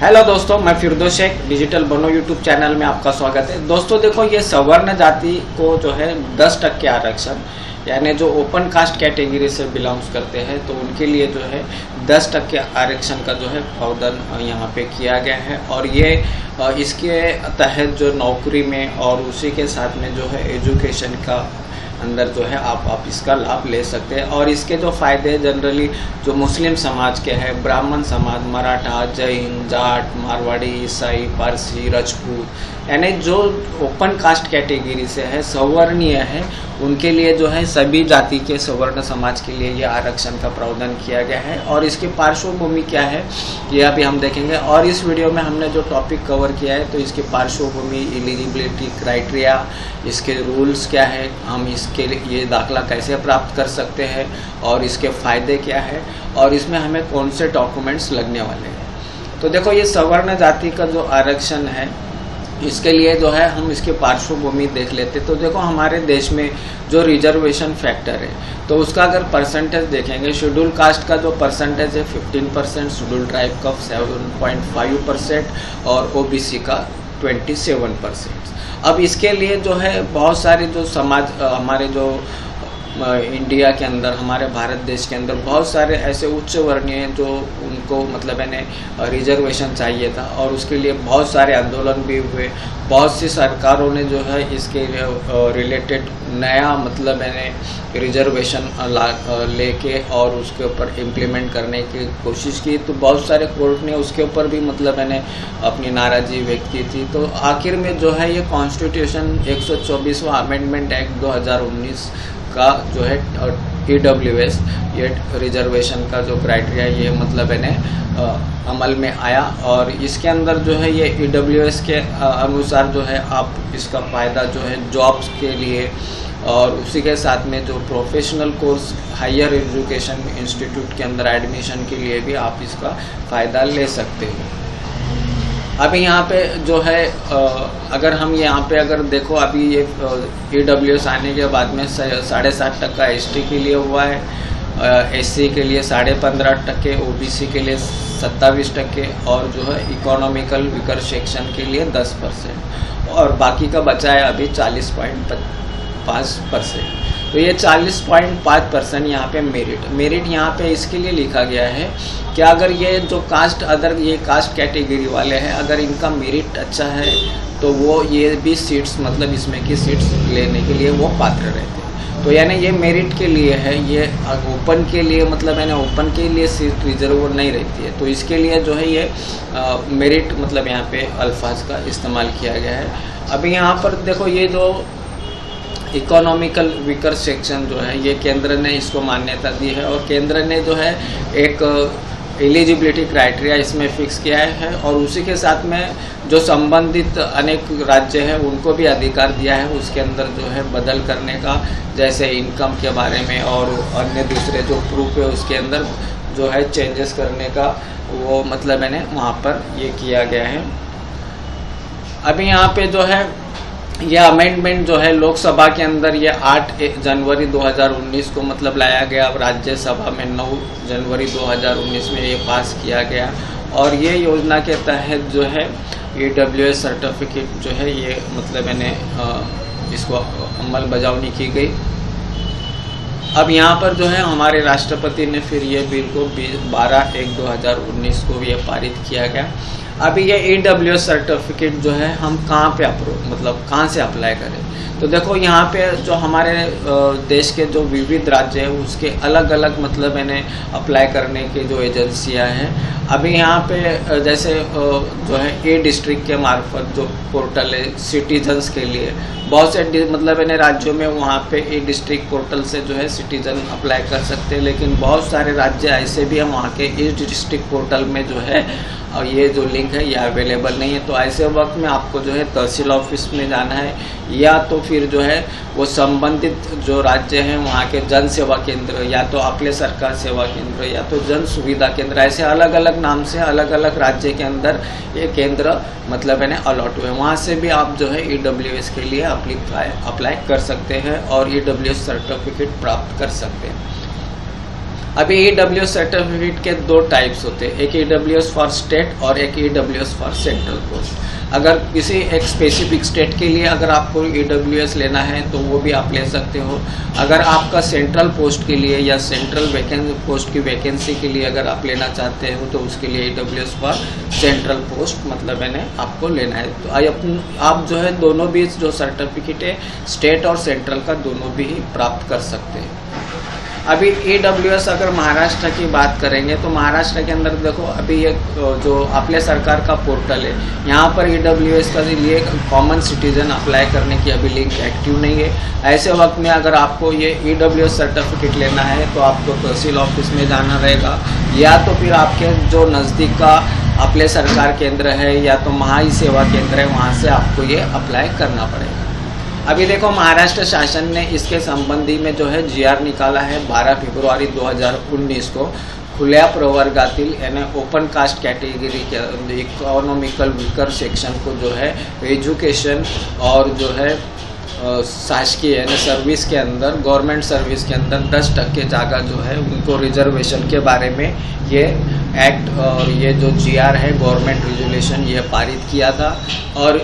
Hello दोस्तों, मैं फिरदौस Sheikh digital बनो यूट्यूब चैनल में आपका स्वागत है। दोस्तों देखो, ये सवर्ण जाति को जो है 10% आरक्षण, यानी जो ओपन कास्ट कैटेगरी से बिलोंग्स करते हैं तो उनके लिए जो है 10% आरक्षण का जो है प्रावधान यहाँ पे किया गया है। और ये इसके तहत जो नौकरी में और उसी के साथ में जो है एजुकेशन का अंदर जो है आप इसका लाभ ले सकते हैं। और इसके जो फ़ायदे जनरली जो मुस्लिम समाज के हैं, ब्राह्मण समाज, मराठा, जैन, जाट, मारवाड़ी, ईसाई, पारसी, राजपूत, यानी जो ओपन कास्ट कैटेगरी से है, सवर्णीय है, उनके लिए जो है सभी जाति के सवर्ण समाज के लिए ये आरक्षण का प्रावधान किया गया है। और इसकी पार्श्वभूमि क्या है ये अभी हम देखेंगे। और इस वीडियो में हमने जो टॉपिक कवर किया है तो इसकी पार्श्वभूमि, एलिजिबिलिटी क्राइटेरिया, इसके रूल्स क्या है, हम इसके ये दाखला कैसे प्राप्त कर सकते हैं और इसके फ़ायदे क्या है और इसमें हमें कौन से डॉक्यूमेंट्स लगने वाले हैं। तो देखो, ये सवर्ण जाति का जो आरक्षण है इसके लिए जो है हम इसके पार्श्वभूमि देख लेते। तो देखो, हमारे देश में जो रिजर्वेशन फैक्टर है तो उसका अगर परसेंटेज देखेंगे, शेड्यूल कास्ट का जो परसेंटेज है 15%, शेड्यूल ट्राइब का 7.5% और ओबीसी का 27%। अब इसके लिए जो है बहुत सारे जो समाज, हमारे जो इंडिया के अंदर, हमारे भारत देश के अंदर बहुत सारे ऐसे उच्च वर्णीय जो उनको मतलब यानी रिजर्वेशन चाहिए था और उसके लिए बहुत सारे आंदोलन भी हुए। बहुत सी सरकारों ने जो है इसके रिलेटेड नया मतलब यानी रिजर्वेशन लेके और उसके ऊपर इम्प्लीमेंट करने की कोशिश की। तो बहुत सारे कोर्ट ने उसके ऊपर भी मतलब यानी अपनी नाराज़गी व्यक्त की थी। तो आखिर में जो है ये कॉन्स्टिट्यूशन 124वां अमेंडमेंट एक्ट 2019 का जो है EWS, ये रिजर्वेशन का जो क्राइटेरिया ये मतलब है अमल में आया। और इसके अंदर जो है ये EWS के अनुसार जो है आप इसका फ़ायदा जो है जॉब्स के लिए और उसी के साथ में जो professional course, higher education institute के अंदर एडमिशन के लिए भी आप इसका फ़ायदा ले सकते हो। अभी यहाँ पे जो है अगर हम यहाँ पे अगर देखो, अभी ये EWS आने के बाद में 7.5% ST के लिए हुआ है, SC के लिए 15.5%, OBC के लिए 27% और जो है इकोनॉमिकल वीकर सेक्शन के लिए 10% और बाकी का बचा है अभी 40.5%। तो ये 40.5% यहाँ पे मेरिट यहाँ पे इसके लिए लिखा गया है कि अगर ये जो कास्ट ये कास्ट कैटेगरी वाले हैं, अगर इनका मेरिट अच्छा है तो वो ये भी सीट्स मतलब इसमें की सीट्स लेने के लिए वो पात्र रहते हैं। तो यानी ये मेरिट के लिए है, ये ओपन के लिए मतलब यानी ओपन के लिए सीट रिजर्व नहीं रहती है। तो इसके लिए जो है ये मेरिट मतलब यहाँ पे अल्फाज का इस्तेमाल किया गया है। अभी यहाँ पर देखो, ये जो इकोनॉमिकल वीकर सेक्शन जो है ये केंद्र ने इसको मान्यता दी है और केंद्र ने जो है एक एलिजिबिलिटी क्राइटेरिया इसमें फिक्स किया है और उसी के साथ में जो संबंधित अनेक राज्य हैं उनको भी अधिकार दिया है उसके अंदर जो है बदल करने का, जैसे इनकम के बारे में और अन्य दूसरे जो प्रूफ है उसके अंदर जो है चेंजेस करने का वो मतलब मैंने वहाँ पर ये किया गया है। अभी यहाँ पे जो है ये अमेंडमेंट जो है लोकसभा के अंदर ये 8 जनवरी 2019 को मतलब लाया गया। अब राज्यसभा में 9 जनवरी 2019 में ये पास किया गया और ये योजना के तहत जो है EWS सर्टिफिकेट जो है ये मतलब मैंने इसको अमल बजावनी की गई। अब यहाँ पर जो है हमारे राष्ट्रपति ने फिर ये बिल को 12/1/2019 को ये पारित किया गया। अभी ये EWS सर्टिफिकेट जो है हम कहाँ से अप्लाई करें। तो देखो, यहाँ पे जो हमारे देश के जो विविध राज्य है उसके अलग अलग मतलब मैंने अप्लाई करने की जो एजेंसियाँ हैं। अभी यहाँ पे जैसे जो है डिस्ट्रिक्ट के मार्फत जो पोर्टल है सिटीजन्स के लिए, बहुत से मतलब मैंने राज्यों में वहाँ पे डिस्ट्रिक्ट पोर्टल से जो है सिटीजन अप्लाई कर सकते हैं। लेकिन बहुत सारे राज्य ऐसे भी हैं वहाँ के डिस्ट्रिक्ट पोर्टल में जो है और ये जो लिंक है ये अवेलेबल नहीं है। तो ऐसे वक्त में आपको जो है तहसील ऑफिस में जाना है या तो फिर जो है वो संबंधित जो राज्य हैं वहाँ के जन सेवा केंद्र या तो अपने सरकार सेवा केंद्र या तो जन सुविधा केंद्र, ऐसे अलग अलग नाम से अलग अलग राज्य के अंदर ये केंद्र मतलब है अलॉट हुए, वहाँ से भी आप जो है EWS के लिए अप्लाई कर सकते हैं और EWS सर्टिफिकेट प्राप्त कर सकते हैं। अभी EWS सर्टिफिकेट के दो टाइप्स होते हैं, एक EWS फॉर स्टेट और एक EWS फॉर सेंट्रल पोस्ट। अगर किसी एक स्पेसिफिक स्टेट के लिए अगर आपको EWS लेना है तो वो भी आप ले सकते हो। अगर आपका सेंट्रल पोस्ट के लिए या सेंट्रल पोस्ट की वैकेंसी के लिए अगर आप लेना चाहते हो तो उसके लिए EWS फॉर सेंट्रल पोस्ट मतलब मैंने आपको लेना है। तो आप जो है दोनों भी जो सर्टिफिकेट है स्टेट और सेंट्रल का दोनों भी प्राप्त कर सकते हैं। अभी EWS अगर महाराष्ट्र की बात करेंगे तो महाराष्ट्र के अंदर देखो अभी ये जो अपने सरकार का पोर्टल है यहाँ पर EWS का लिए कॉमन सिटीजन अप्लाई करने की अभी लिंक एक्टिव नहीं है। ऐसे वक्त में अगर आपको ये EWS सर्टिफिकेट लेना है तो आपको तहसील ऑफिस में जाना रहेगा या तो फिर आपके जो नज़दीक का अपने सरकार केंद्र है या तो महाई सेवा केंद्र है वहाँ से आपको ये अप्लाई करना पड़ेगा। अभी देखो महाराष्ट्र शासन ने इसके संबंधी में जो है GR निकाला है 12 फरवरी 2019 को। खुल्या प्रवर्गातील यानी ओपन कास्ट कैटेगरी के इकोनॉमिकल वीकर सेक्शन को जो है एजुकेशन और जो है शासकीय यानी सर्विस के अंदर गवर्नमेंट सर्विस के अंदर 10% जगह जो है उनको रिजर्वेशन के बारे में ये एक्ट और ये जो GR है गवर्नमेंट रेजुलेशन ये पारित किया था। और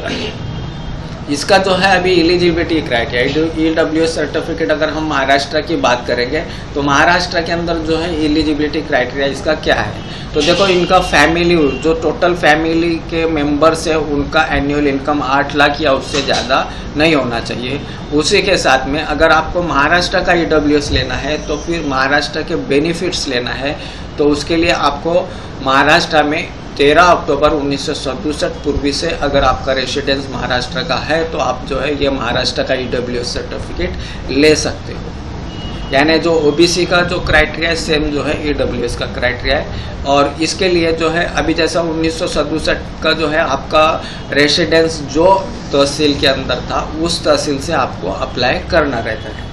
इसका जो है अभी एलिजिबिलिटी क्राइटेरिया EWS सर्टिफिकेट अगर हम महाराष्ट्र की बात करेंगे तो महाराष्ट्र के अंदर जो है एलिजिबिलिटी क्राइटेरिया इसका क्या है। तो देखो इनका फैमिली जो टोटल फैमिली के मेंबर्स है उनका एनुअल इनकम 8 लाख या उससे ज़्यादा नहीं होना चाहिए। उसी के साथ में अगर आपको महाराष्ट्र का EWS लेना है तो फिर महाराष्ट्र के बेनिफिट्स लेना है तो उसके लिए आपको महाराष्ट्र में 13 अक्टूबर 1967 पूर्वी से अगर आपका रेसिडेंस महाराष्ट्र का है तो आप जो है ये महाराष्ट्र का EWS सर्टिफिकेट ले सकते हो। यानी जो OBC का जो क्राइटेरिया है सेम जो है EWS का क्राइटेरिया है। और इसके लिए जो है अभी जैसा 1967 का जो है आपका रेसिडेंस जो तहसील के अंदर था उस तहसील से आपको अप्लाई करना रहता है।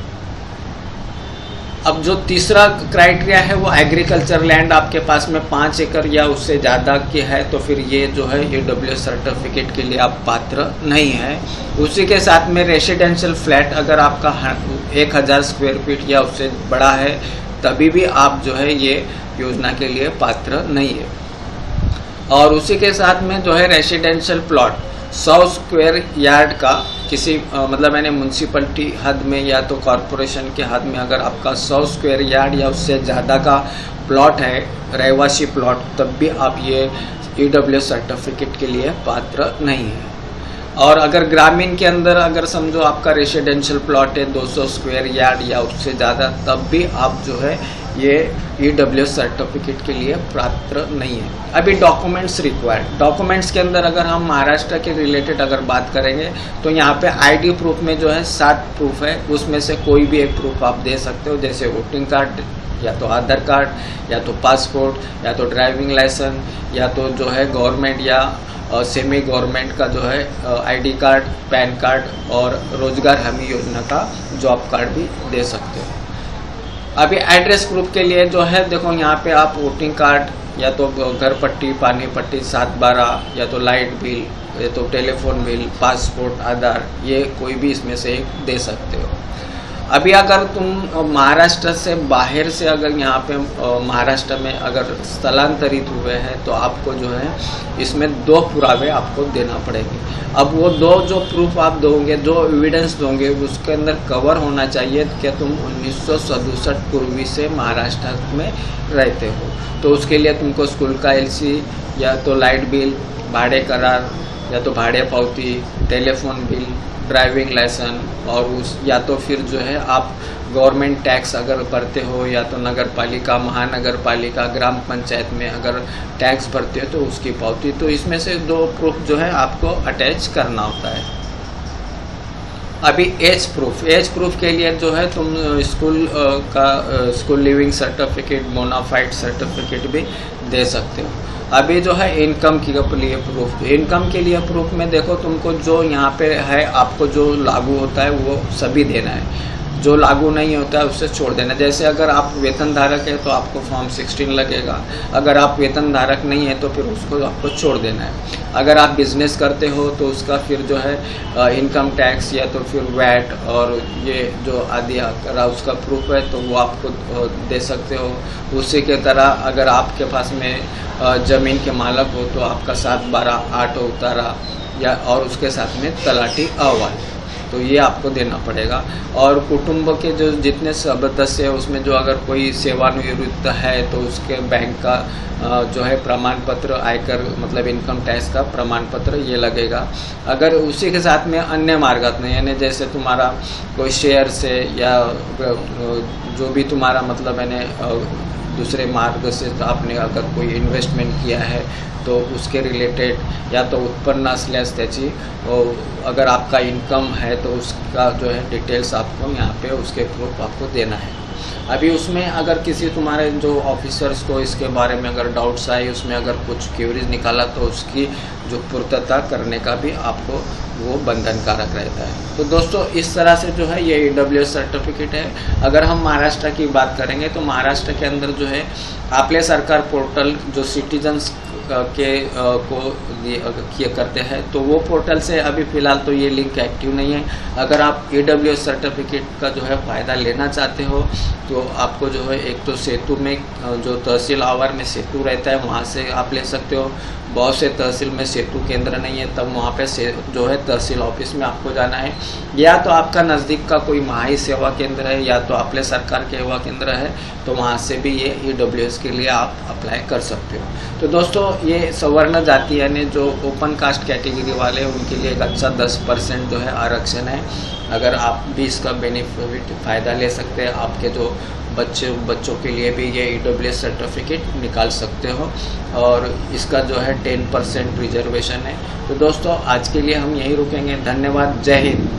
अब जो तीसरा क्राइटेरिया है वो एग्रीकल्चर लैंड आपके पास में 5 एकड़ या उससे ज़्यादा की है तो फिर ये जो है EWS सर्टिफिकेट के लिए आप पात्र नहीं है। उसी के साथ में रेसिडेंशियल फ्लैट अगर आपका 1000 स्क्वायर फीट या उससे बड़ा है तभी भी आप जो है ये योजना के लिए पात्र नहीं है। और उसी के साथ में जो है रेसिडेंशियल प्लॉट 100 स्क्वायर यार्ड का किसी मतलब मैंने म्यूनसिपलिटी हद में या तो कॉरपोरेशन के हद में अगर आपका 100 स्क्वायर यार्ड या उससे ज़्यादा का प्लॉट है रहवासी प्लॉट तब भी आप ये EWS सर्टिफिकेट के लिए पात्र नहीं है। और अगर ग्रामीण के अंदर अगर समझो आपका रेसिडेंशियल प्लॉट है 200 स्क्वायर यार्ड या उससे ज़्यादा तब भी आप जो है ये EWS सर्टिफिकेट के लिए पात्र नहीं है। अभी डॉक्यूमेंट्स रिक्वायर्ड डॉक्यूमेंट्स के अंदर अगर हम महाराष्ट्र के रिलेटेड अगर बात करेंगे तो यहाँ पे ID प्रूफ में जो है 7 प्रूफ है उसमें से कोई भी एक प्रूफ आप दे सकते हो जैसे वोटिंग कार्ड या तो आधार कार्ड या तो पासपोर्ट या तो ड्राइविंग लाइसेंस या तो जो है गवर्नमेंट या सेमी गवर्नमेंट का जो है ID कार्ड पैन कार्ड और रोजगार हमी योजना का जॉब कार्ड भी दे सकते हो। अभी एड्रेस प्रूफ के लिए जो है देखो यहाँ पे आप वोटिंग कार्ड या तो घर पट्टी पानी पट्टी 7/12 या तो लाइट बिल या तो टेलीफोन बिल पासपोर्ट आधार ये कोई भी इसमें से एक दे सकते हो। अभी अगर तुम महाराष्ट्र से बाहर से अगर यहाँ पे महाराष्ट्र में अगर स्थलांतरित हुए हैं तो आपको जो है इसमें 2 पुरावे आपको देना पड़ेंगे। अब वो 2 जो प्रूफ आप दोगे जो एविडेंस दोगे उसके अंदर कवर होना चाहिए कि तुम 1967 पूर्वी से महाराष्ट्र में रहते हो। तो उसके लिए तुमको स्कूल का LC या तो लाइट बिल भाड़े करार या तो भाड़े पावती टेलीफोन बिल ड्राइविंग लाइसेंस और उस या तो फिर जो है आप गवर्नमेंट टैक्स अगर भरते हो या तो नगर पालिका महानगर पालिका ग्राम पंचायत में अगर टैक्स भरते हो तो उसकी पावती। तो इसमें से 2 प्रूफ जो है आपको अटैच करना होता है। अभी एज प्रूफ के लिए जो है तुम school leaving certificate bonafide certificate भी दे सकते हो। अभी जो है इनकम के लिए प्रूफ में देखो तुमको जो यहाँ पे है आपको जो लागू होता है वो सभी देना है। जो लागू नहीं होता है उससे छोड़ देना। जैसे अगर आप वेतन धारक है तो आपको फॉर्म 16 लगेगा, अगर आप वेतन धारक नहीं है तो फिर उसको आपको छोड़ देना है। अगर आप बिजनेस करते हो तो उसका फिर जो है इनकम टैक्स या तो फिर वैट और ये जो आदि अगर उसका प्रूफ है तो वो आपको दे सकते हो। उसी के तरह अगर आपके पास में ज़मीन के मालक हो तो आपका 7, 12, 8 उतारा या और उसके साथ में तलाटी अहवाल, तो ये आपको देना पड़ेगा। और कुटुंब के जो जितने सदस्य है उसमें जो अगर कोई सेवानिवृत्त है तो उसके बैंक का जो है प्रमाण पत्र, आयकर मतलब इनकम टैक्स का प्रमाण पत्र ये लगेगा। अगर उसी के साथ में अन्य मार्गत नहीं, यानी जैसे तुम्हारा कोई शेयर से या जो भी तुम्हारा मतलब यानी दूसरे मार्ग से आपने अगर कोई इन्वेस्टमेंट किया है तो उसके रिलेटेड या तो उत्पन्न असल्यास त्याची अगर आपका इनकम है तो उसका जो है डिटेल्स आपको यहाँ पे उसके प्रूफ आपको देना है। अभी उसमें अगर किसी तुम्हारे जो ऑफिसर्स को इसके बारे में अगर डाउट्स आए, उसमें अगर कुछ क्यूरीज निकाला तो उसकी जो पूर्तता करने का भी आपको वो बंधनकारक रहता है। तो दोस्तों इस तरह से जो है ये EWS सर्टिफिकेट है। अगर हम महाराष्ट्र की बात करेंगे तो महाराष्ट्र के अंदर जो है आपले सरकार पोर्टल जो सिटीजन्स के को किए करते हैं तो वो पोर्टल से अभी फ़िलहाल तो ये लिंक एक्टिव नहीं है। अगर आप EWS सर्टिफिकेट का जो है फ़ायदा लेना चाहते हो तो आपको जो है एक तो सेतु में जो तहसील आवर में सेतु रहता है वहाँ से आप ले सकते हो। बहुत से तहसील में सेतु केंद्र नहीं है तब वहाँ पे जो है तहसील ऑफिस में आपको जाना है, या तो आपका नज़दीक का कोई महाई सेवा केंद्र है या तो आपले सरकार के सेवा केंद्र है तो वहाँ से भी ये EWS के लिए आप अप्लाई कर सकते हो। तो दोस्तों ये सवर्ण जाति यानी जो ओपन कास्ट कैटेगरी वाले हैं उनके लिए एक अच्छा 10% जो है आरक्षण है। अगर आप भी इसका बेनिफिट फ़ायदा ले सकते हैं, आपके जो बच्चों के लिए भी ये EWS सर्टिफिकेट निकाल सकते हो और इसका जो है 10% रिजर्वेशन है। तो दोस्तों आज के लिए हम यहीं रुकेंगे। धन्यवाद। जय हिंद।